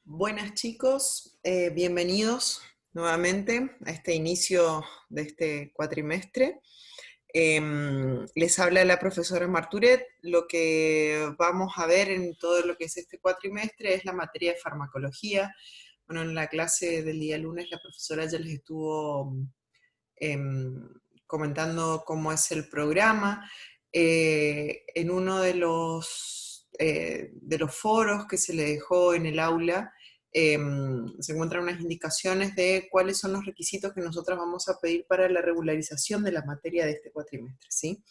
Buenas chicos, bienvenidos nuevamente a este inicio de este cuatrimestre. Les habla la profesora Marturet. Lo que vamos a ver en todo lo que es este cuatrimestre es la materia de farmacología. Bueno, en la clase del día lunes la profesora ya les estuvo em, comentando cómo es el programa. En uno de los foros que se le dejó en el aula, se encuentran unas indicaciones de cuáles son los requisitos que nosotros vamos a pedir para la regularización de la materia de este cuatrimestre, ¿sí?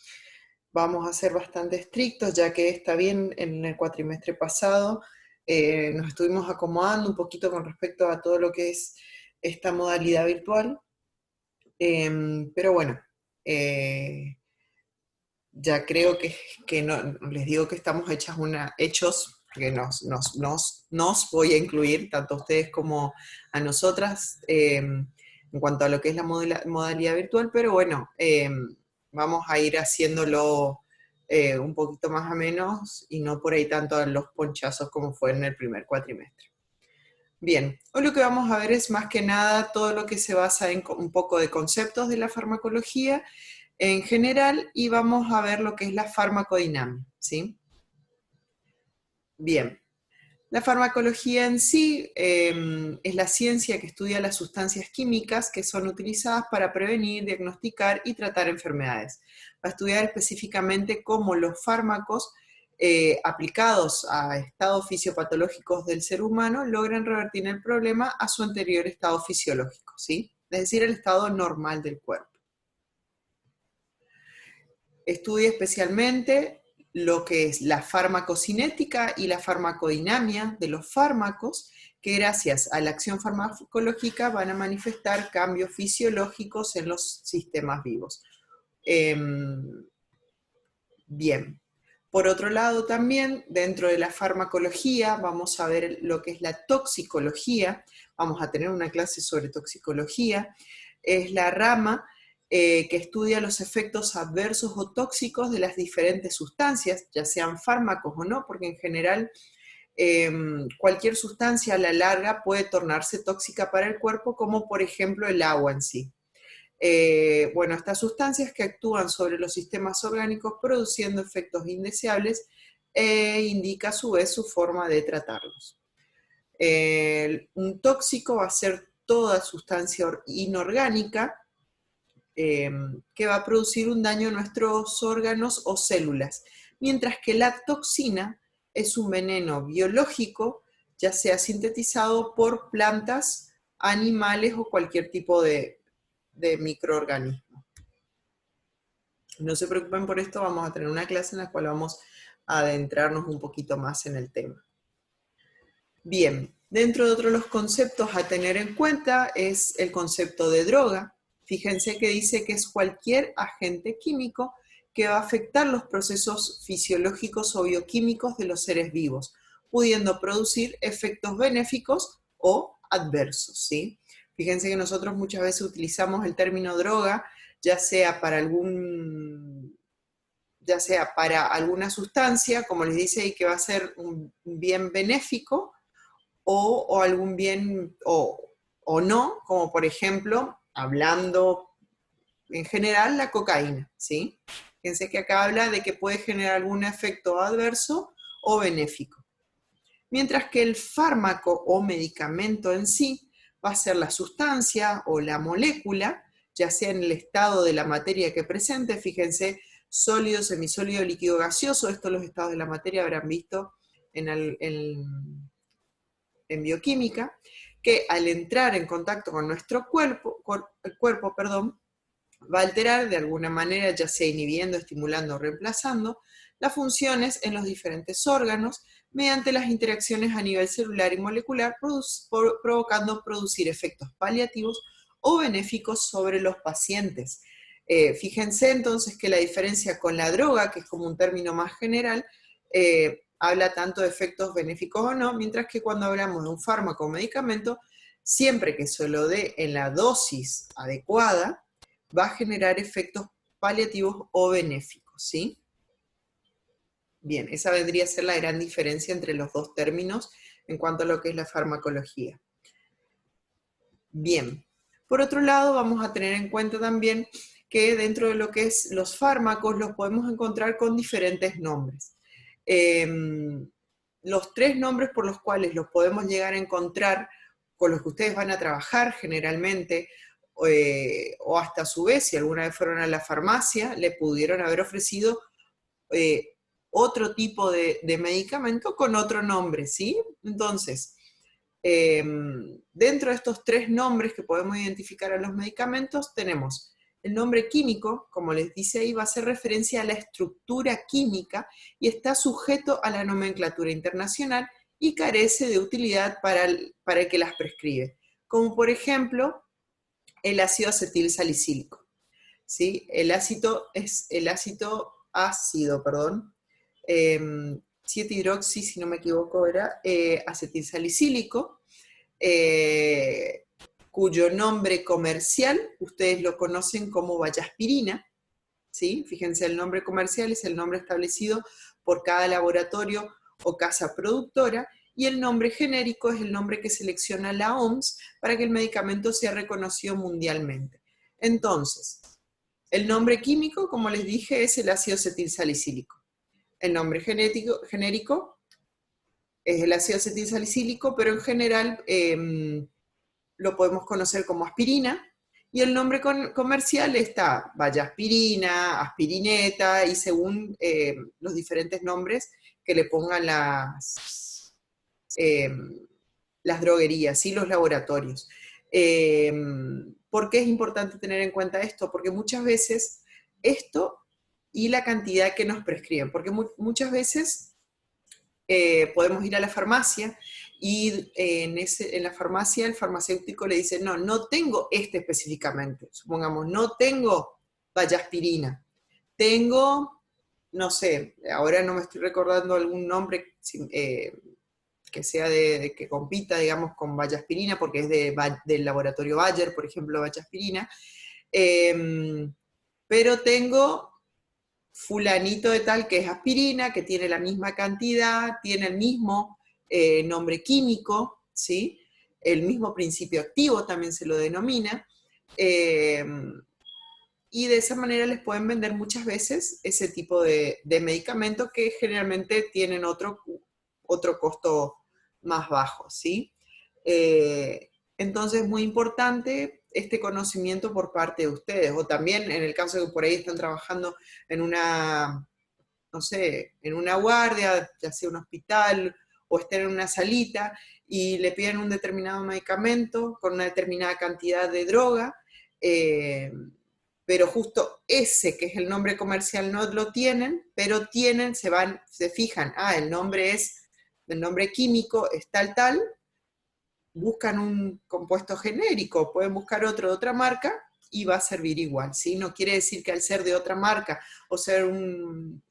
Vamos a ser bastante estrictos, ya que está bien en el cuatrimestre pasado, nos estuvimos acomodando un poquito con respecto a todo lo que es esta modalidad virtual, pero bueno, eh, ya creo que no, les digo que estamos hechos, que nos voy a incluir, tanto a ustedes como a nosotras, en cuanto a lo que es la modalidad virtual, pero bueno, vamos a ir haciéndolo un poquito más a menos y no por ahí tanto a los ponchazos como fue en el primer cuatrimestre. Bien, hoy lo que vamos a ver es más que nada todo lo que se basa en un poco de conceptos de la farmacología en general y vamos a ver lo que es la farmacodinamia, ¿sí? Bien, la farmacología en sí es la ciencia que estudia las sustancias químicas que son utilizadas para prevenir, diagnosticar y tratar enfermedades. Va a estudiar específicamente cómo los fármacos aplicados a estados fisiopatológicos del ser humano logran revertir el problema a su anterior estado fisiológico, ¿sí? Es decir, el estado normal del cuerpo. Estudia especialmente lo que es la farmacocinética y la farmacodinamia de los fármacos, que gracias a la acción farmacológica van a manifestar cambios fisiológicos en los sistemas vivos. Bien. Por otro lado, también dentro de la farmacología vamos a ver lo que es la toxicología. Vamos a tener una clase sobre toxicología. Es la rama que estudia los efectos adversos o tóxicos de las diferentes sustancias, ya sean fármacos o no, porque en general cualquier sustancia a la larga puede tornarse tóxica para el cuerpo, como por ejemplo el agua en sí. Bueno, estas sustancias que actúan sobre los sistemas orgánicos produciendo efectos indeseables indica a su vez su forma de tratarlos. Un tóxico va a ser toda sustancia inorgánica que va a producir un daño a nuestros órganos o células, mientras que la toxina es un veneno biológico, ya sea sintetizado por plantas, animales o cualquier tipo de microorganismo. No se preocupen por esto, vamos a tener una clase en la cual vamos a adentrarnos un poquito más en el tema. Bien, dentro de otros los conceptos a tener en cuenta es el concepto de droga. Fíjense que dice que es cualquier agente químico que va a afectar los procesos fisiológicos o bioquímicos de los seres vivos, pudiendo producir efectos benéficos o adversos, ¿sí? Fíjense que nosotros muchas veces utilizamos el término droga, ya sea para alguna sustancia, como les dice, y que va a ser un bien benéfico, o algún bien o no, como por ejemplo, hablando en general, la cocaína, ¿sí? Fíjense que acá habla de que puede generar algún efecto adverso o benéfico. Mientras que el fármaco o medicamento en sí va a ser la sustancia o la molécula, ya sea en el estado de la materia que presente, fíjense, sólido, semisólido, líquido, gaseoso, estos los estados de la materia habrán visto en bioquímica, que al entrar en contacto con nuestro cuerpo, va a alterar de alguna manera, ya sea inhibiendo, estimulando o reemplazando, las funciones en los diferentes órganos mediante las interacciones a nivel celular y molecular, provocando producir efectos paliativos o benéficos sobre los pacientes. Fíjense entonces que la diferencia con la droga, que es como un término más general, habla tanto de efectos benéficos o no, mientras que cuando hablamos de un fármaco o medicamento, siempre que se lo dé en la dosis adecuada, va a generar efectos paliativos o benéficos, ¿sí? Bien, esa vendría a ser la gran diferencia entre los dos términos en cuanto a lo que es la farmacología. Bien, por otro lado vamos a tener en cuenta también que dentro de lo que es los fármacos los podemos encontrar con diferentes nombres. Los tres nombres por los cuales los podemos llegar a encontrar, con los que ustedes van a trabajar generalmente, o hasta a su vez, si alguna vez fueron a la farmacia, le pudieron haber ofrecido otro tipo de medicamento con otro nombre, ¿sí? Entonces, dentro de estos tres nombres que podemos identificar a los medicamentos, tenemos el nombre químico, como les dice ahí, va a hacer referencia a la estructura química y está sujeto a la nomenclatura internacional y carece de utilidad para el que las prescribe, como por ejemplo el ácido acetil salicílico. ¿Sí? El ácido, 7-hidroxi, si no me equivoco, era acetilsalicílico, cuyo nombre comercial ustedes lo conocen como vallaspirina, ¿sí? Fíjense, el nombre comercial es el nombre establecido por cada laboratorio o casa productora, y el nombre genérico es el nombre que selecciona la OMS para que el medicamento sea reconocido mundialmente. Entonces, el nombre químico, como les dije, es el ácido acetilsalicílico. El nombre genérico es el ácido acetilsalicílico, pero en general lo podemos conocer como aspirina, y el nombre comercial está vallaspirina, aspirineta, y según los diferentes nombres que le pongan las droguerías y los laboratorios. ¿Por qué es importante tener en cuenta esto? Porque muchas veces esto y la cantidad que nos prescriben, porque muchas veces podemos ir a la farmacia y en la farmacia el farmacéutico le dice, no, no tengo este específicamente, supongamos, no tengo vallaspirina, tengo, no sé, ahora no me estoy recordando algún nombre que sea que compita, digamos, con vallaspirina, porque es del laboratorio Bayer, por ejemplo, vallaspirina, pero tengo fulanito de tal que es aspirina, que tiene la misma cantidad, tiene el mismo nombre químico, ¿sí? El mismo principio activo también se lo denomina, y de esa manera les pueden vender muchas veces ese tipo de medicamentos que generalmente tienen otro costo más bajo, ¿sí? Entonces es muy importante este conocimiento por parte de ustedes, o también en el caso de que por ahí están trabajando en una, no sé, en una guardia, ya sea un hospital, o estén en una salita, y le piden un determinado medicamento con una determinada cantidad de droga, pero justo ese que es el nombre comercial no lo tienen, pero se fijan, el nombre químico es tal, buscan un compuesto genérico, pueden buscar otro de otra marca y va a servir igual, ¿sí? No quiere decir que al ser de otra marca o ser un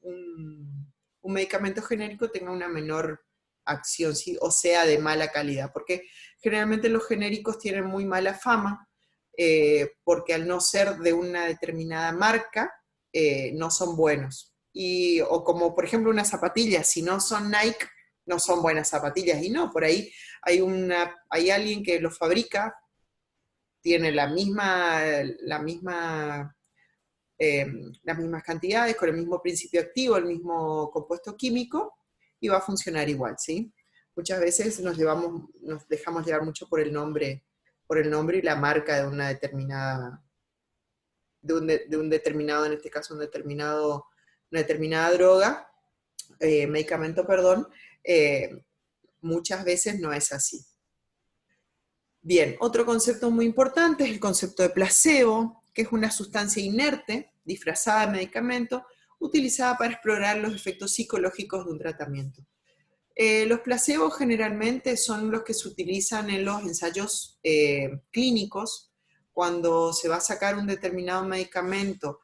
medicamento genérico tenga una menor acción, ¿sí? O sea de mala calidad, porque generalmente los genéricos tienen muy mala fama, porque al no ser de una determinada marca, no son buenos. O como por ejemplo unas zapatillas, si no son Nike, no son buenas zapatillas, y no, por ahí hay alguien que los fabrica, tiene las mismas cantidades, con el mismo principio activo, el mismo compuesto químico, y va a funcionar igual, ¿sí? Muchas veces nos dejamos llevar mucho por el nombre y la marca de una determinada, de un determinado, en este caso, una determinada droga, medicamento, perdón, muchas veces no es así. Bien, otro concepto muy importante es el concepto de placebo, que es una sustancia inerte, disfrazada de medicamento, utilizada para explorar los efectos psicológicos de un tratamiento. Los placebos generalmente son los que se utilizan en los ensayos clínicos, cuando se va a sacar un determinado medicamento,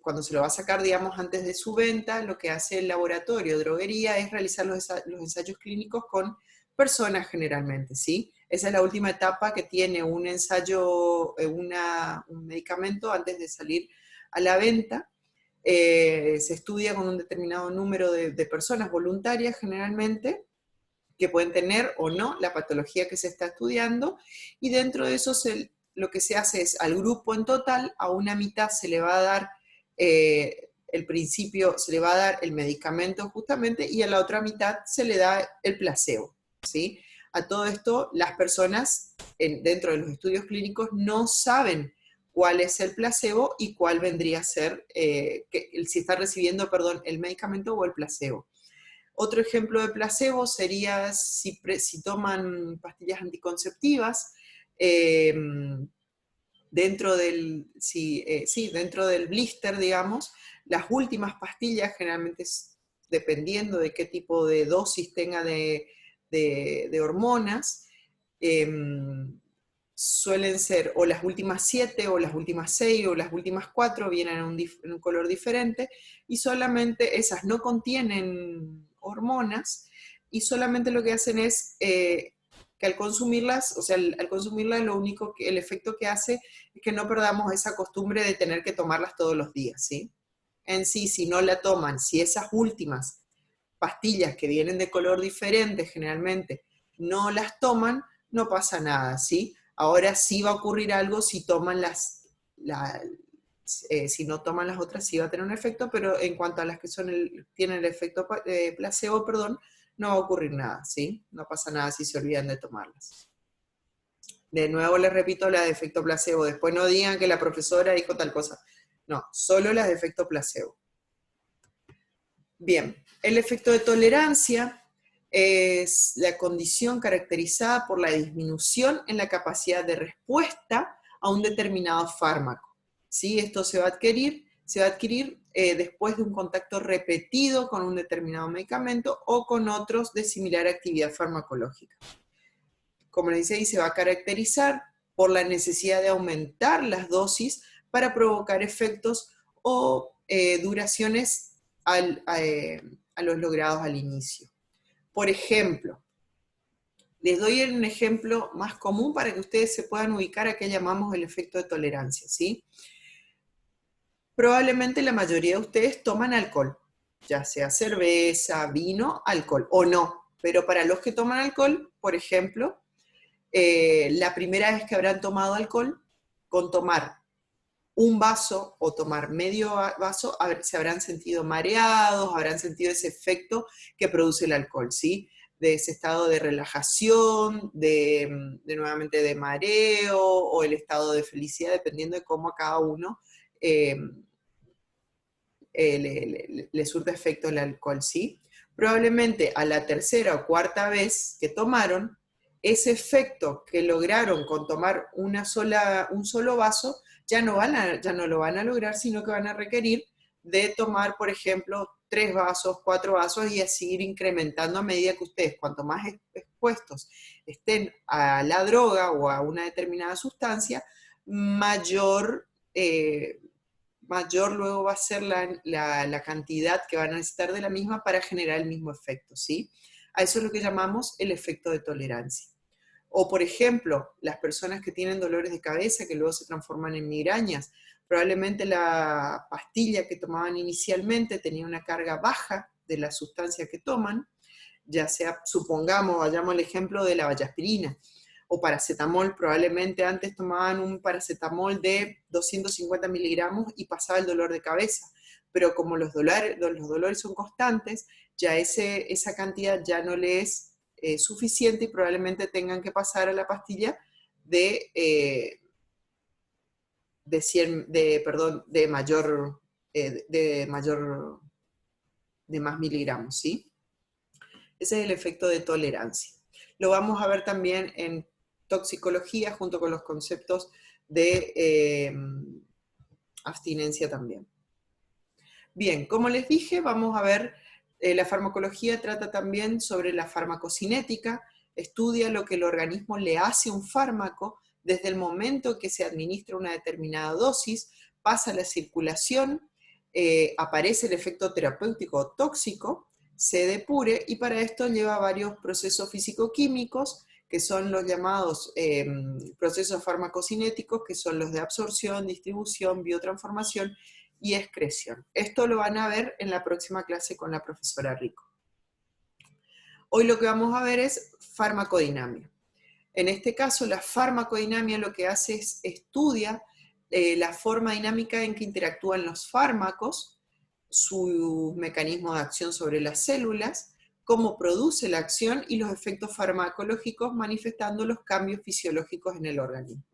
cuando se lo va a sacar, digamos, antes de su venta, lo que hace el laboratorio, droguería, es realizar los ensayos clínicos con personas generalmente, ¿sí? Esa es la última etapa que tiene un ensayo, un medicamento antes de salir a la venta. se estudia con un determinado número de personas voluntarias generalmente, que pueden tener o no la patología que se está estudiando, y dentro de eso lo que se hace es al grupo en total, a una mitad se le va a dar se le va a dar el medicamento justamente, y a la otra mitad se le da el placebo, ¿sí? A todo esto, las personas dentro de los estudios clínicos no saben cuál es el placebo y cuál vendría a ser, si está recibiendo, perdón, el medicamento o el placebo. Otro ejemplo de placebo sería si toman pastillas anticonceptivas, eh, dentro del blister, digamos, las últimas pastillas, generalmente dependiendo de qué tipo de dosis tenga de hormonas, eh, suelen ser o las últimas 7, o las últimas 6, o las últimas 4, vienen en un color diferente, y solamente esas no contienen hormonas, y solamente lo que hacen es que al consumirlas, o sea, al consumirlas, el efecto que hace es que no perdamos esa costumbre de tener que tomarlas todos los días, ¿sí? En sí, si no la toman, si esas últimas pastillas que vienen de color diferente generalmente no las toman, no pasa nada, ¿sí? Ahora sí va a ocurrir algo si toman si no toman las otras sí va a tener un efecto, pero en cuanto a las que tienen el efecto placebo, perdón, no va a ocurrir nada, ¿sí? No pasa nada si se olvidan de tomarlas. De nuevo les repito, las de efecto placebo. Después no digan que la profesora dijo tal cosa. No, solo las de efecto placebo. Bien, el efecto de tolerancia es la condición caracterizada por la disminución en la capacidad de respuesta a un determinado fármaco. ¿Sí? Esto se va a adquirir después de un contacto repetido con un determinado medicamento o con otros de similar actividad farmacológica. Como les dice ahí, se va a caracterizar por la necesidad de aumentar las dosis para provocar efectos o duraciones a los logrados al inicio. Por ejemplo, les doy un ejemplo más común para que ustedes se puedan ubicar a qué llamamos el efecto de tolerancia, ¿sí? Probablemente la mayoría de ustedes toman alcohol, ya sea cerveza, vino, alcohol, o no. Pero para los que toman alcohol, por ejemplo, la primera vez que habrán tomado alcohol, con tomar un vaso o tomar medio vaso, se habrán sentido mareados, habrán sentido ese efecto que produce el alcohol, ¿sí? De ese estado de relajación, nuevamente de mareo, o el estado de felicidad, dependiendo de cómo a cada uno le surte efecto el alcohol, ¿sí? Probablemente a la tercera o cuarta vez que tomaron, ese efecto que lograron con tomar un solo vaso, ya no lo van a lograr, sino que van a requerir de tomar, por ejemplo, 3 vasos, 4 vasos, y así ir incrementando a medida que ustedes, cuanto más expuestos estén a la droga o a una determinada sustancia, mayor luego va a ser la cantidad que van a necesitar de la misma para generar el mismo efecto, ¿sí? A eso es lo que llamamos el efecto de tolerancia. O, por ejemplo, las personas que tienen dolores de cabeza que luego se transforman en migrañas, probablemente la pastilla que tomaban inicialmente tenía una carga baja de la sustancia que toman, ya sea, supongamos, vayamos al ejemplo de la vallaspirina, o paracetamol, probablemente antes tomaban un paracetamol de 250 miligramos y pasaba el dolor de cabeza, pero como los dolores son constantes, ya esa cantidad ya no le es suficiente, y probablemente tengan que pasar a la pastilla de más miligramos, ¿sí? Ese es el efecto de tolerancia. Lo vamos a ver también en toxicología junto con los conceptos de abstinencia también. Bien, como les dije, vamos a ver, la farmacología trata también sobre la farmacocinética, estudia lo que el organismo le hace a un fármaco desde el momento que se administra una determinada dosis, pasa a la circulación, aparece el efecto terapéutico o tóxico, se depure, y para esto lleva varios procesos físico-químicos, que son los llamados procesos farmacocinéticos, que son los de absorción, distribución, biotransformación y excreción. Esto lo van a ver en la próxima clase con la profesora Rico. Hoy lo que vamos a ver es farmacodinamia. En este caso, la farmacodinamia lo que hace es estudia la forma dinámica en que interactúan los fármacos, su mecanismo de acción sobre las células, cómo produce la acción y los efectos farmacológicos manifestando los cambios fisiológicos en el organismo.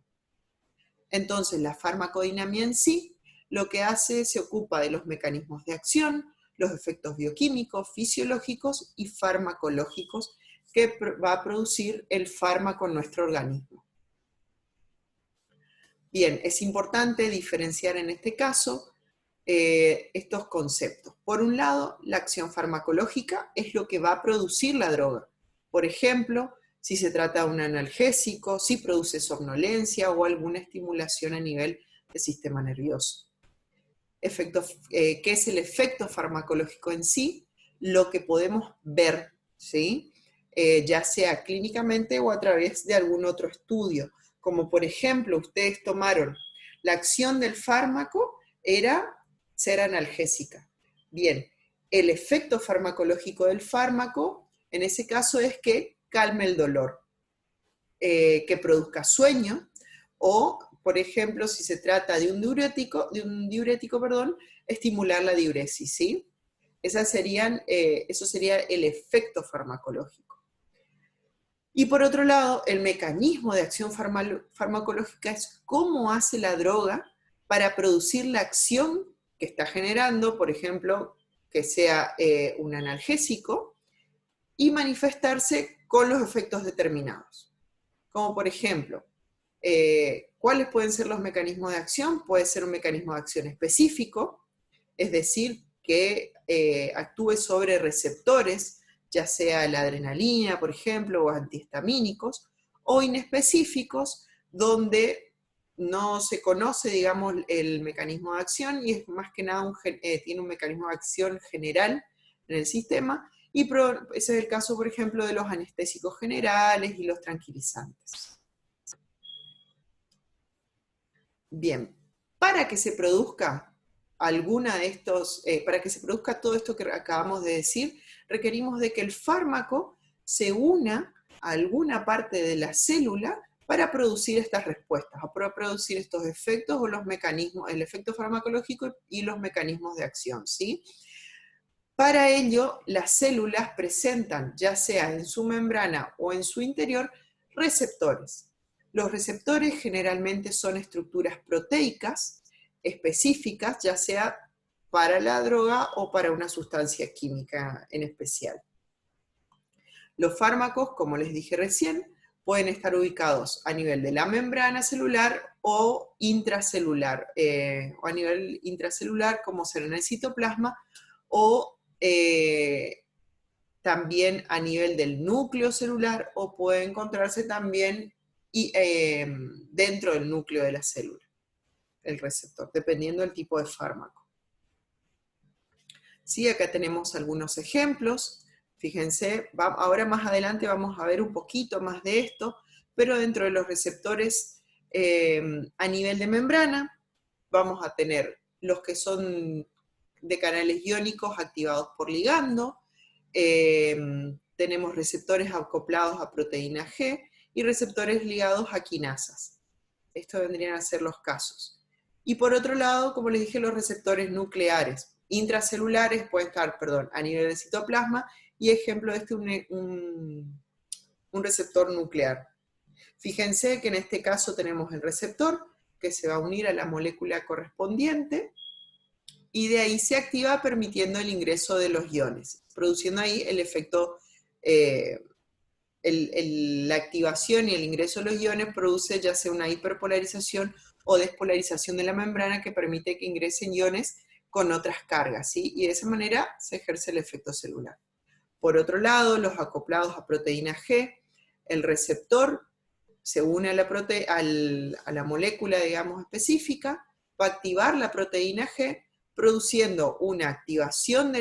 Entonces, la farmacodinamia en sí lo que hace se ocupa de los mecanismos de acción, los efectos bioquímicos, fisiológicos y farmacológicos que va a producir el fármaco en nuestro organismo. Bien, es importante diferenciar en este caso estos conceptos. Por un lado, la acción farmacológica es lo que va a producir la droga. Por ejemplo, si se trata de un analgésico, si produce somnolencia o alguna estimulación a nivel del sistema nervioso. ¿Qué es el efecto farmacológico en sí? Lo que podemos ver, ¿sí? Ya sea clínicamente o a través de algún otro estudio. Como por ejemplo, ustedes tomaron la acción del fármaco era ser analgésica. Bien, el efecto farmacológico del fármaco, en ese caso, es que calme el dolor, que produzca sueño, o, por ejemplo, si se trata de un diurético, estimular la diuresis, ¿sí? Eso sería el efecto farmacológico. Y por otro lado, el mecanismo de acción farmacológica es cómo hace la droga para producir la acción que está generando, por ejemplo, que sea un analgésico, y manifestarse con los efectos determinados. Como por ejemplo, ¿cuáles pueden ser los mecanismos de acción? Puede ser un mecanismo de acción específico, es decir, que actúe sobre receptores, ya sea la adrenalina, por ejemplo, o antihistamínicos, o inespecíficos, donde no se conoce, digamos, el mecanismo de acción y es más que nada tiene un mecanismo de acción general en el sistema, y ese es el caso, por ejemplo, de los anestésicos generales y los tranquilizantes. Bien, para que se produzca para que se produzca todo esto que acabamos de decir, requerimos de que el fármaco se una a alguna parte de la célula para producir estas respuestas, o para producir estos efectos o los mecanismos, el efecto farmacológico y los mecanismos de acción, ¿sí? Para ello, las células presentan, ya sea en su membrana o en su interior, receptores. Los receptores generalmente son estructuras proteicas específicas, ya sea para la droga o para una sustancia química en especial. Los fármacos, como les dije recién, pueden estar ubicados a nivel de la membrana celular o intracelular, o a nivel intracelular, como será en el citoplasma, o también a nivel del núcleo celular, o puede encontrarse también dentro del núcleo de la célula, el receptor, dependiendo del tipo de fármaco. Sí, acá tenemos algunos ejemplos. Fíjense, ahora más adelante vamos a ver un poquito más de esto, pero dentro de los receptores a nivel de membrana, vamos a tener los que son de canales iónicos activados por ligando, tenemos receptores acoplados a proteína G y receptores ligados a quinasas. Estos vendrían a ser los casos. Y por otro lado, como les dije, los receptores nucleares, intracelulares, pueden estar, a nivel del citoplasma, y ejemplo de este un receptor nuclear. Fíjense que en este caso tenemos el receptor que se va a unir a la molécula correspondiente, y de ahí se activa permitiendo el ingreso de los iones, produciendo ahí el efecto, la activación y el ingreso de los iones produce ya sea una hiperpolarización o despolarización de la membrana que permite que ingresen iones con otras cargas, ¿sí? Y de esa manera se ejerce el efecto celular. Por otro lado, los acoplados a proteína G, el receptor se une a la molécula, digamos, específica, va a activar la proteína G, produciendo una activación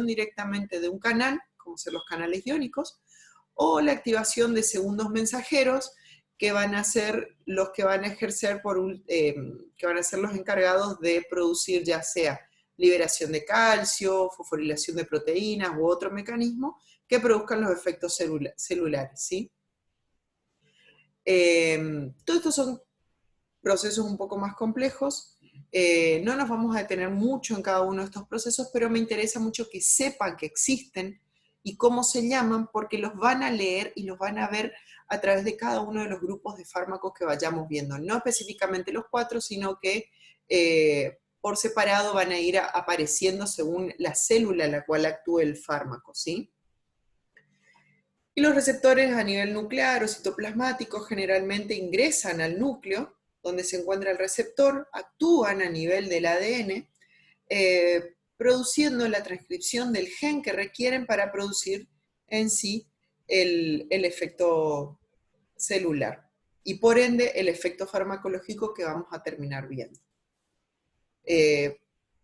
directamente de un canal, como son los canales iónicos, o la activación de segundos mensajeros que van a ser los que van a ejercer que van a ser los encargados de producir ya sea liberación de calcio, fosforilación de proteínas u otro mecanismo que produzcan los efectos celulares, ¿sí? Todos estos son procesos un poco más complejos. No nos vamos a detener mucho en cada uno de estos procesos, pero me interesa mucho que sepan que existen y cómo se llaman, porque los van a leer y los van a ver a través de cada uno de los grupos de fármacos que vayamos viendo. No específicamente los 4, sino que por separado van a ir apareciendo según la célula en la cual actúe el fármaco, ¿sí? Y los receptores a nivel nuclear o citoplasmático generalmente ingresan al núcleo, donde se encuentra el receptor, actúan a nivel del ADN, produciendo la transcripción del gen que requieren para producir en sí el efecto celular y por ende el efecto farmacológico que vamos a terminar viendo.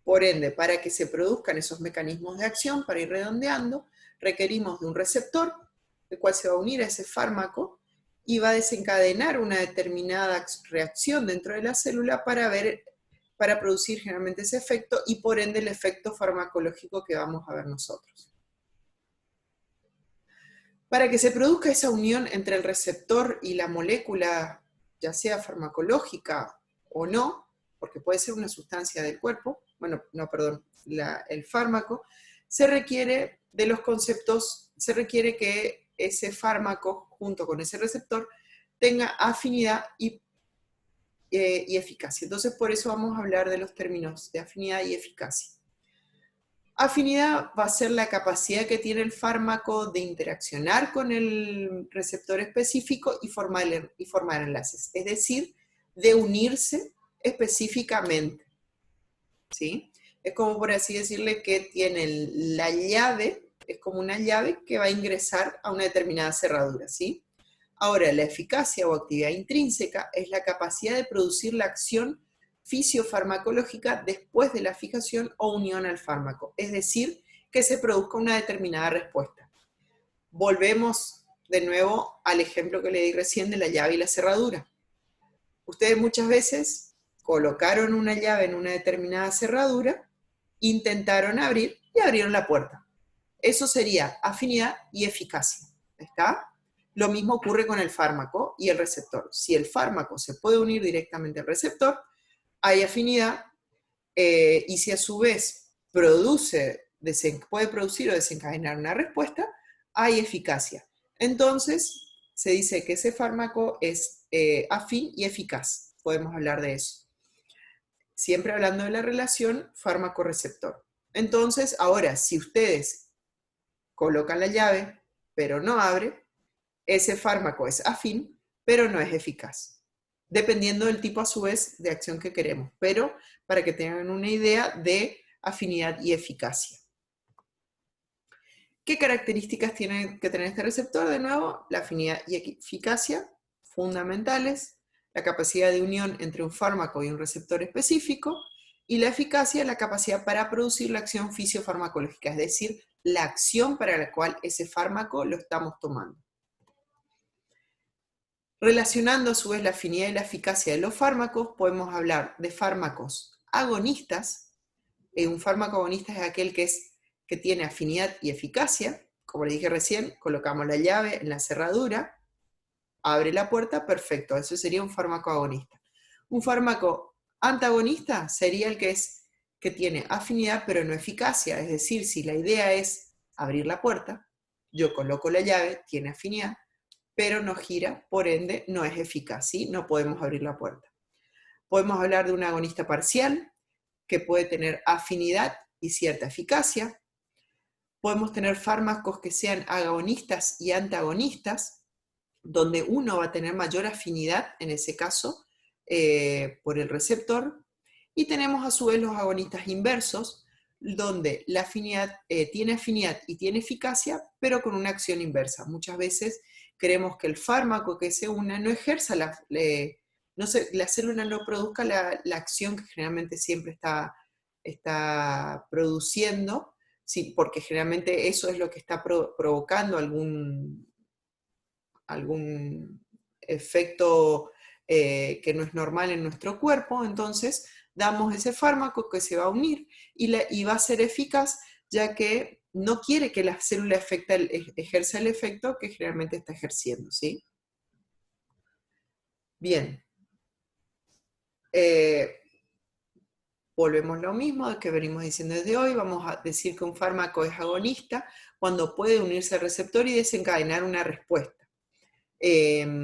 Por ende, para que se produzcan esos mecanismos de acción, para ir redondeando, requerimos de un receptor, el cual se va a unir a ese fármaco y va a desencadenar una determinada reacción dentro de la célula para producir generalmente ese efecto y por ende el efecto farmacológico que vamos a ver nosotros. Para que se produzca esa unión entre el receptor y la molécula, ya sea farmacológica o no, porque puede ser una sustancia del cuerpo, el fármaco, se requiere de los conceptos, se requiere que ese fármaco, junto con ese receptor, tenga afinidad y eficacia. Entonces, por eso vamos a hablar de los términos de afinidad y eficacia. Afinidad va a ser la capacidad que tiene el fármaco de interaccionar con el receptor específico y formar enlaces, es decir, de unirse específicamente, ¿sí? Es como por así decirle que tiene la llave, es como una llave que va a ingresar a una determinada cerradura, ¿sí? Ahora, la eficacia o actividad intrínseca es la capacidad de producir la acción fisiofarmacológica después de la fijación o unión al fármaco, es decir, que se produzca una determinada respuesta. Volvemos de nuevo al ejemplo que le di recién de la llave y la cerradura. Ustedes muchas veces colocaron una llave en una determinada cerradura, intentaron abrir y abrieron la puerta. Eso sería afinidad y eficacia. ¿Está? Lo mismo ocurre con el fármaco y el receptor. Si el fármaco se puede unir directamente al receptor, hay afinidad, y si a su vez puede producir o desencadenar una respuesta, hay eficacia. Entonces, se dice que ese fármaco es afín y eficaz. Podemos hablar de eso. Siempre hablando de la relación fármaco-receptor. Entonces, ahora, si ustedes colocan la llave, pero no abre, ese fármaco es afín, pero no es eficaz, dependiendo del tipo a su vez de acción que queremos, pero para que tengan una idea de afinidad y eficacia. ¿Qué características tiene que tener este receptor? De nuevo, la afinidad y eficacia, fundamentales, la capacidad de unión entre un fármaco y un receptor específico, y la eficacia, la capacidad para producir la acción fisiofarmacológica, es decir, la acción para la cual ese fármaco lo estamos tomando. Relacionando a su vez la afinidad y la eficacia de los fármacos, podemos hablar de fármacos agonistas. Un fármaco agonista es aquel que tiene afinidad y eficacia. Como le dije recién, colocamos la llave en la cerradura, abre la puerta, perfecto, eso sería un fármaco agonista. Un fármaco antagonista sería el que tiene afinidad pero no eficacia, es decir, si la idea es abrir la puerta, yo coloco la llave, tiene afinidad, pero no gira, por ende no es eficaz, ¿sí? No podemos abrir la puerta. Podemos hablar de un agonista parcial, que puede tener afinidad y cierta eficacia. Podemos tener fármacos que sean agonistas y antagonistas, donde uno va a tener mayor afinidad, en ese caso, por el receptor. Y tenemos a su vez los agonistas inversos, donde la afinidad tiene afinidad y tiene eficacia, pero con una acción inversa. Muchas veces queremos que el fármaco que se una no ejerza la célula no produzca la acción que generalmente siempre está produciendo, sí, porque generalmente eso es lo que está provocando algún efecto que no es normal en nuestro cuerpo, entonces damos ese fármaco que se va a unir y va a ser eficaz, ya que no quiere que la célula ejerza el efecto que generalmente está ejerciendo, ¿sí? Bien. Volvemos lo mismo que venimos diciendo desde hoy, vamos a decir que un fármaco es agonista cuando puede unirse al receptor y desencadenar una respuesta. Es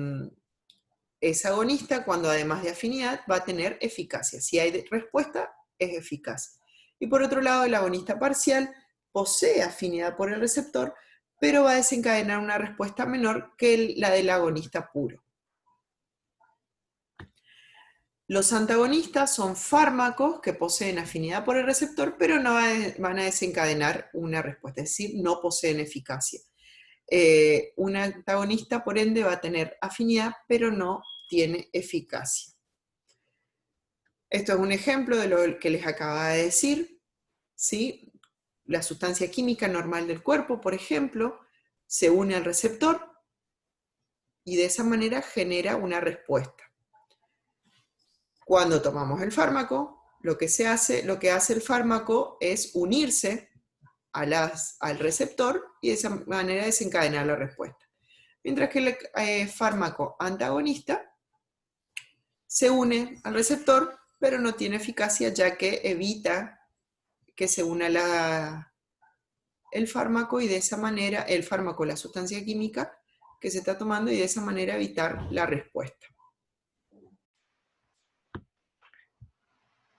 agonista cuando además de afinidad va a tener eficacia. Si hay respuesta, es eficaz. Y por otro lado, el agonista parcial posee afinidad por el receptor, pero va a desencadenar una respuesta menor que la del agonista puro. Los antagonistas son fármacos que poseen afinidad por el receptor, pero no van a desencadenar una respuesta, es decir, no poseen eficacia. Un antagonista, por ende, va a tener afinidad, pero no tiene eficacia. Esto es un ejemplo de lo que les acababa de decir, ¿sí? La sustancia química normal del cuerpo, por ejemplo, se une al receptor y de esa manera genera una respuesta. Cuando tomamos el fármaco, lo que hace el fármaco es unirse al receptor y de esa manera desencadenar la respuesta. Mientras que el fármaco antagonista se une al receptor, pero no tiene eficacia ya que evita que se una el fármaco y de esa manera, el fármaco, la sustancia química que se está tomando y de esa manera evitar la respuesta.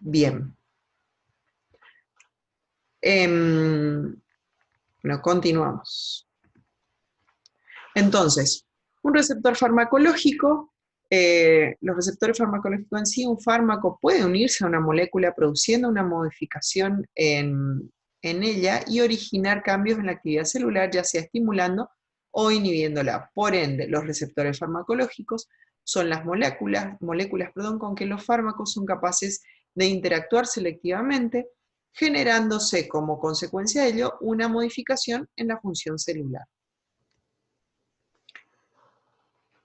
Bien. Bueno, continuamos. Entonces, un receptor farmacológico, los receptores farmacológicos en sí, un fármaco puede unirse a una molécula produciendo una modificación en ella y originar cambios en la actividad celular, ya sea estimulando o inhibiéndola. Por ende, los receptores farmacológicos son las moléculas con que los fármacos son capaces de interactuar selectivamente, generándose como consecuencia de ello una modificación en la función celular.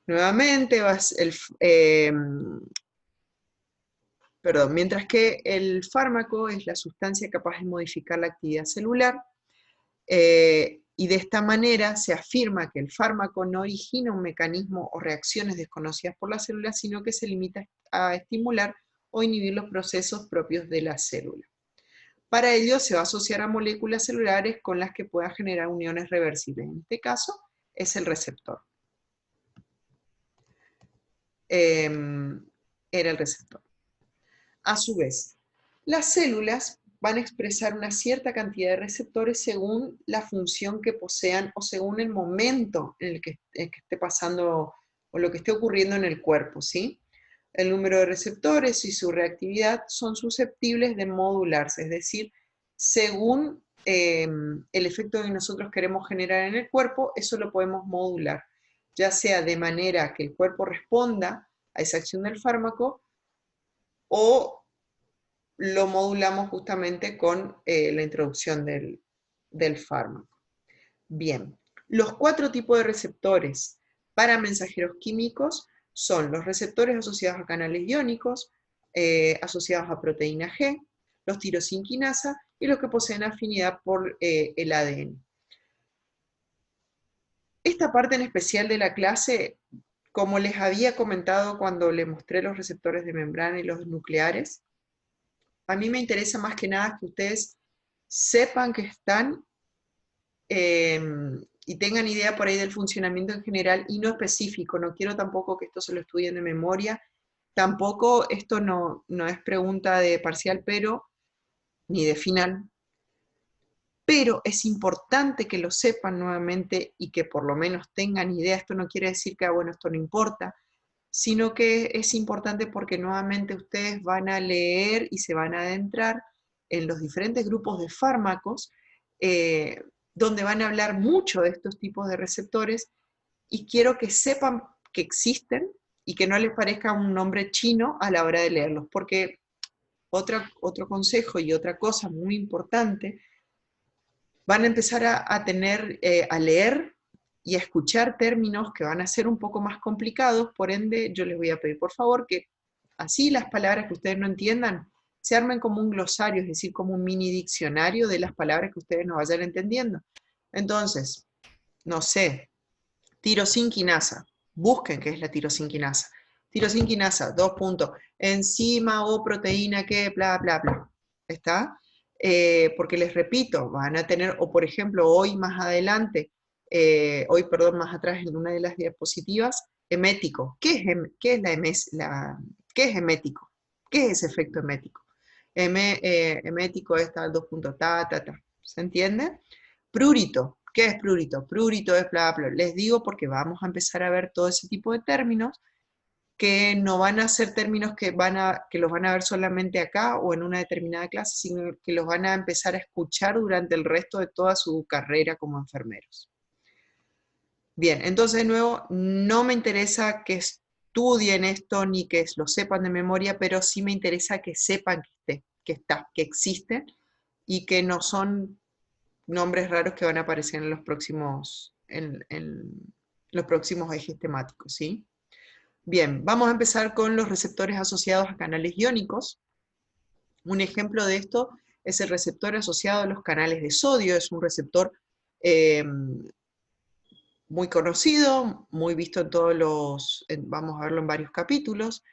Nuevamente, mientras que el fármaco es la sustancia capaz de modificar la actividad celular, y de esta manera se afirma que el fármaco no origina un mecanismo o reacciones desconocidas por la célula, sino que se limita a estimular o inhibir los procesos propios de la célula. Para ello se va a asociar a moléculas celulares con las que pueda generar uniones reversibles. En este caso es el receptor. Era el receptor. A su vez, las células van a expresar una cierta cantidad de receptores según la función que posean o según el momento en el que esté pasando o lo que esté ocurriendo en el cuerpo, ¿sí? El número de receptores y su reactividad son susceptibles de modularse, es decir, según el efecto que nosotros queremos generar en el cuerpo, eso lo podemos modular, ya sea de manera que el cuerpo responda a esa acción del fármaco o lo modulamos justamente con la introducción del fármaco. Bien, los 4 tipos de receptores para mensajeros químicos son los receptores asociados a canales iónicos, asociados a proteína G, los tirosinquinasa y los que poseen afinidad por el ADN. Esta parte en especial de la clase, como les había comentado cuando les mostré los receptores de membrana y los nucleares, a mí me interesa más que nada que ustedes sepan que están y tengan idea por ahí del funcionamiento en general y no específico. No quiero tampoco que esto se lo estudien de memoria. Tampoco esto no es pregunta de parcial, pero ni de final. Pero es importante que lo sepan nuevamente y que por lo menos tengan idea. Esto no quiere decir que, bueno, esto no importa, sino que es importante porque nuevamente ustedes van a leer y se van a adentrar en los diferentes grupos de fármacos, donde van a hablar mucho de estos tipos de receptores, y quiero que sepan que existen y que no les parezca un nombre chino a la hora de leerlos, porque otro consejo y otra cosa muy importante, van a empezar a leer y a escuchar términos que van a ser un poco más complicados, por ende yo les voy a pedir por favor que así las palabras que ustedes no entiendan se armen como un glosario, es decir, como un mini diccionario de las palabras que ustedes no vayan entendiendo. Entonces, no sé, tirosinquinasa, busquen qué es la tirosinquinasa. Tirosinquinasa, 2 puntos, enzima o proteína que, bla, bla, bla. ¿Está? Porque les repito, van a tener, o por ejemplo, hoy más adelante, perdón, más atrás en una de las diapositivas, emético. ¿Qué es qué es emético? ¿Qué es ese efecto emético? Emético es tal, 2 puntos, ta, ta, ta. ¿Se entiende? Prurito. ¿Qué es prurito? Prurito es bla, bla. Les digo porque vamos a empezar a ver todo ese tipo de términos que no van a ser términos que los van a ver solamente acá o en una determinada clase, sino que los van a empezar a escuchar durante el resto de toda su carrera como enfermeros. Bien, entonces de nuevo, no me interesa que estudien esto ni que lo sepan de memoria, pero sí me interesa que sepan que existe y que no son nombres raros que van a aparecer en los próximos ejes temáticos, ¿sí? Bien, vamos a empezar con los receptores asociados a canales iónicos. Un ejemplo de esto es el receptor asociado a los canales de sodio. Es un receptor muy conocido, muy visto en vamos a verlo en varios capítulos,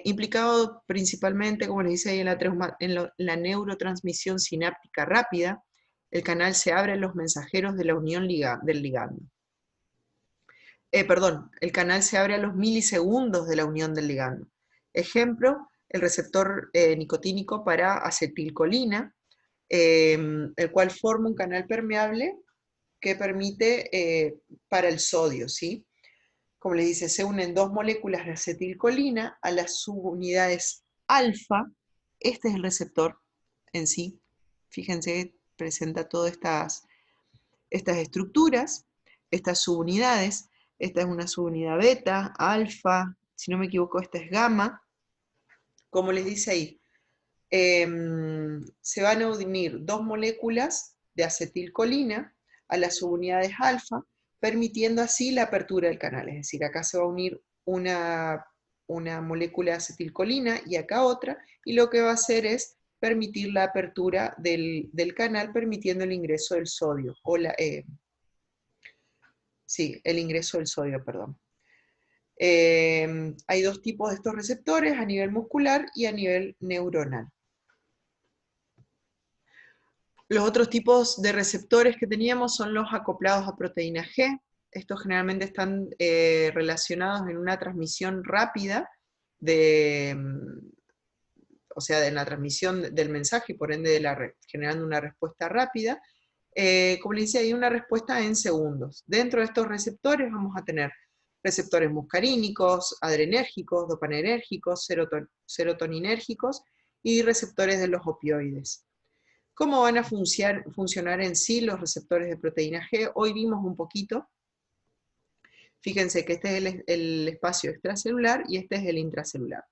implicado principalmente, como les dice ahí, en la neurotransmisión sináptica rápida. El canal se abre a los mensajeros de la unión del ligando. El canal se abre a los milisegundos de la unión del ligando. Ejemplo, el receptor nicotínico para acetilcolina, el cual forma un canal permeable que permite para el sodio, ¿sí? Como les dice, se unen dos moléculas de acetilcolina a las subunidades alfa. Este es el receptor en sí. Fíjense, presenta todas estas estructuras, estas subunidades. Esta es una subunidad beta, alfa, si no me equivoco, esta es gamma. Como les dice ahí, se van a unir dos moléculas de acetilcolina a las subunidades alfa, permitiendo así la apertura del canal. Es decir, acá se va a unir una molécula de acetilcolina y acá otra, y lo que va a hacer es permitir la apertura del canal, permitiendo el ingreso del sodio, el ingreso del sodio, perdón. Hay dos tipos de estos receptores, a nivel muscular y a nivel neuronal. Los otros tipos de receptores que teníamos son los acoplados a proteína G. Estos generalmente están relacionados en una transmisión rápida o sea, en la transmisión del mensaje y por ende generando una respuesta rápida. Como les decía, hay una respuesta en segundos. Dentro de estos receptores vamos a tener receptores muscarínicos, adrenérgicos, dopaminérgicos, serotoninérgicos y receptores de los opioides. ¿Cómo van a funcionar en sí los receptores de proteína G? Hoy vimos un poquito. Fíjense que este es el espacio extracelular y este es el intracelular.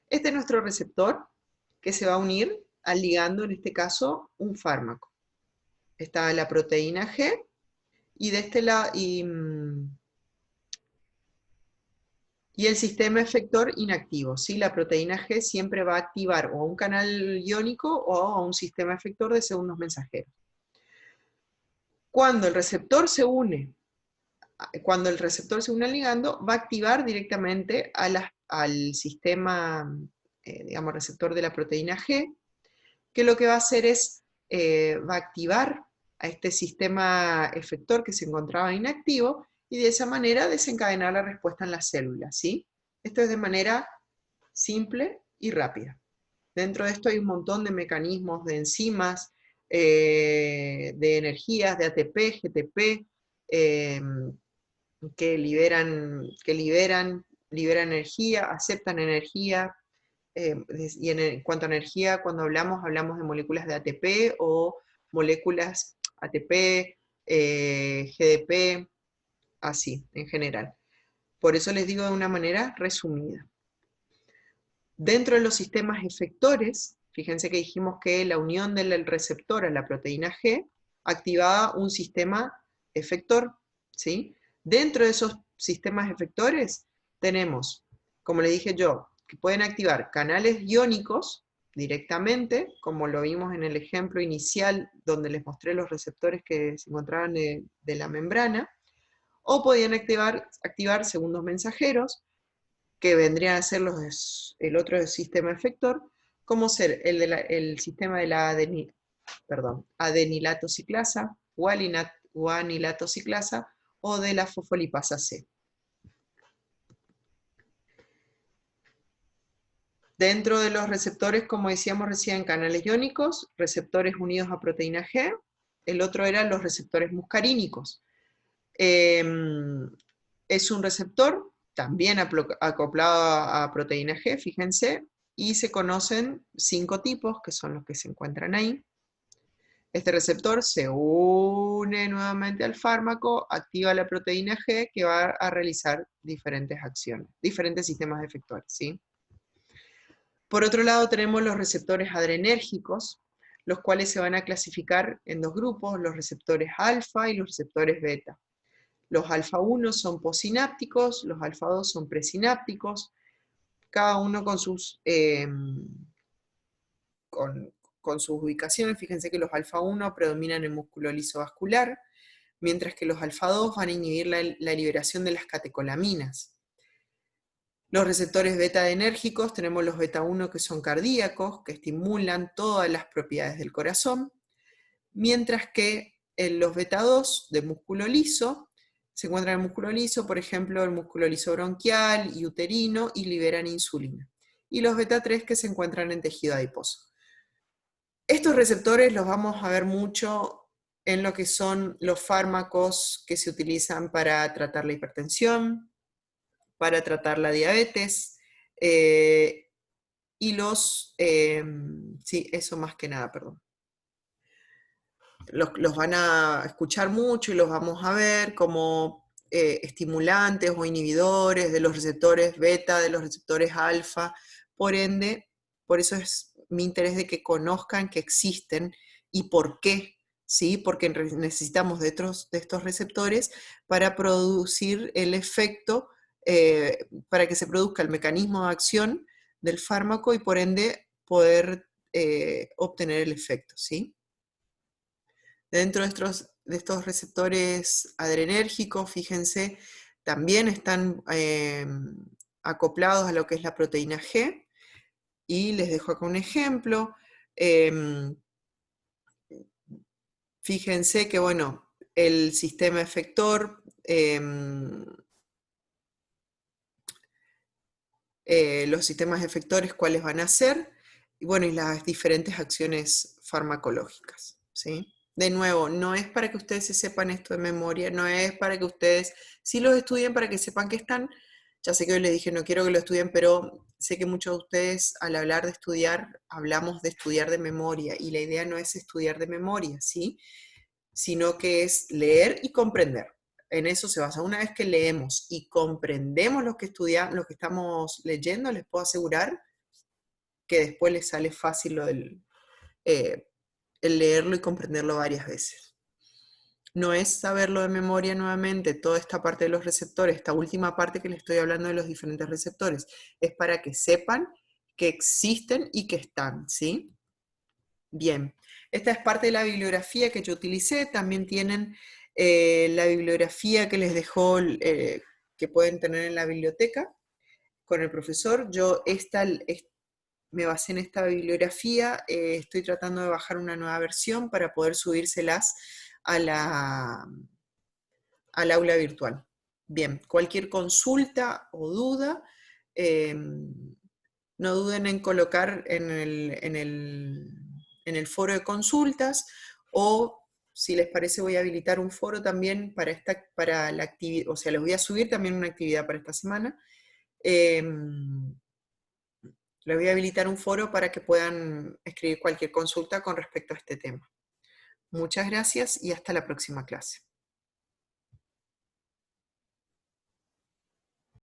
Este es nuestro receptor que se va a unir al ligando, en este caso, un fármaco. Está la proteína G y de este lado y el sistema efector inactivo, ¿sí? La proteína G siempre va a activar o a un canal iónico o a un sistema efector de segundos mensajeros. Cuando el receptor se une al ligando, va a activar directamente al sistema, digamos, receptor de la proteína G, que lo que va a hacer es, va a activar a este sistema efector que se encontraba inactivo, y de esa manera desencadenar la respuesta en las células, ¿sí? Esto es de manera simple y rápida. Dentro de esto hay un montón de mecanismos de enzimas, de energías, de ATP, GTP, que liberan energía, aceptan energía, y en cuanto a energía, cuando hablamos de moléculas de ATP o moléculas ATP, GDP, así, en general. Por eso les digo de una manera resumida. Dentro de los sistemas efectores, fíjense que dijimos que la unión del receptor a la proteína G activaba un sistema efector, ¿sí? Dentro de esos sistemas efectores tenemos, como les dije yo, que pueden activar canales iónicos directamente, como lo vimos en el ejemplo inicial donde les mostré los receptores que se encontraban de la membrana, o podían activar segundos mensajeros, que vendrían a ser el otro sistema efector, como ser el sistema de la adenilato ciclasa, guanilato ciclasa, o de la fosfolipasa C. Dentro de los receptores, como decíamos recién, canales iónicos, receptores unidos a proteína G, el otro eran los receptores muscarínicos. Es un receptor también acoplado a proteína G, fíjense, y se conocen 5 tipos, que son los que se encuentran ahí. Este receptor se une nuevamente al fármaco, activa la proteína G, que va a realizar diferentes acciones, diferentes sistemas efectores, ¿sí? Por otro lado, tenemos los receptores adrenérgicos, los cuales se van a clasificar en 2 grupos, los receptores alfa y los receptores beta. Los alfa 1 son posinápticos, los alfa 2 son presinápticos, cada uno con sus ubicaciones. Fíjense que los alfa 1 predominan en músculo liso vascular, mientras que los alfa 2 van a inhibir la liberación de las catecolaminas. Los receptores beta adrenérgicos, tenemos los beta 1 que son cardíacos, que estimulan todas las propiedades del corazón, mientras que los beta 2 de músculo liso se encuentran en el músculo liso, por ejemplo, el músculo liso bronquial y uterino, y liberan insulina. Y los beta 3 que se encuentran en tejido adiposo. Estos receptores los vamos a ver mucho en lo que son los fármacos que se utilizan para tratar la hipertensión, para tratar la diabetes, y sí, eso más que nada, perdón. Los van a escuchar mucho y los vamos a ver como estimulantes o inhibidores de los receptores beta, de los receptores alfa. Por ende, por eso es mi interés de que conozcan que existen y por qué, ¿sí? Porque necesitamos de estos receptores para producir el efecto, para que se produzca el mecanismo de acción del fármaco y por ende poder obtener el efecto, ¿sí? Dentro de estos receptores adrenérgicos, fíjense, también están acoplados a lo que es la proteína G, y les dejo acá un ejemplo. Fíjense que, bueno, el sistema efector, los sistemas efectores, cuáles van a ser, y bueno, y las diferentes acciones farmacológicas, ¿sí? De nuevo, no es para que ustedes se sepan esto de memoria, no es para que ustedes sí los estudien para que sepan que están. Ya sé que hoy les dije no quiero que lo estudien, pero sé que muchos de ustedes al hablar de estudiar, hablamos de estudiar de memoria, y la idea no es estudiar de memoria, ¿sí? Sino que es leer y comprender. En eso se basa. Una vez que leemos y comprendemos lo que estudiamos, lo que estamos leyendo, les puedo asegurar que después les sale fácil el leerlo y comprenderlo varias veces. No es saberlo de memoria nuevamente, toda esta parte de los receptores, esta última parte que les estoy hablando de los diferentes receptores, es para que sepan que existen y que están, ¿sí? Bien, esta es parte de la bibliografía que yo utilicé. También tienen la bibliografía que les dejó, que pueden tener en la biblioteca con el profesor. Yo me basé en esta bibliografía, estoy tratando de bajar una nueva versión para poder subírselas al aula virtual. Bien, cualquier consulta o duda, no duden en colocar en el foro de consultas, o si les parece voy a habilitar un foro también para la actividad, o sea, les voy a subir también una actividad para esta semana. Les voy a habilitar un foro para que puedan escribir cualquier consulta con respecto a este tema. Muchas gracias y hasta la próxima clase.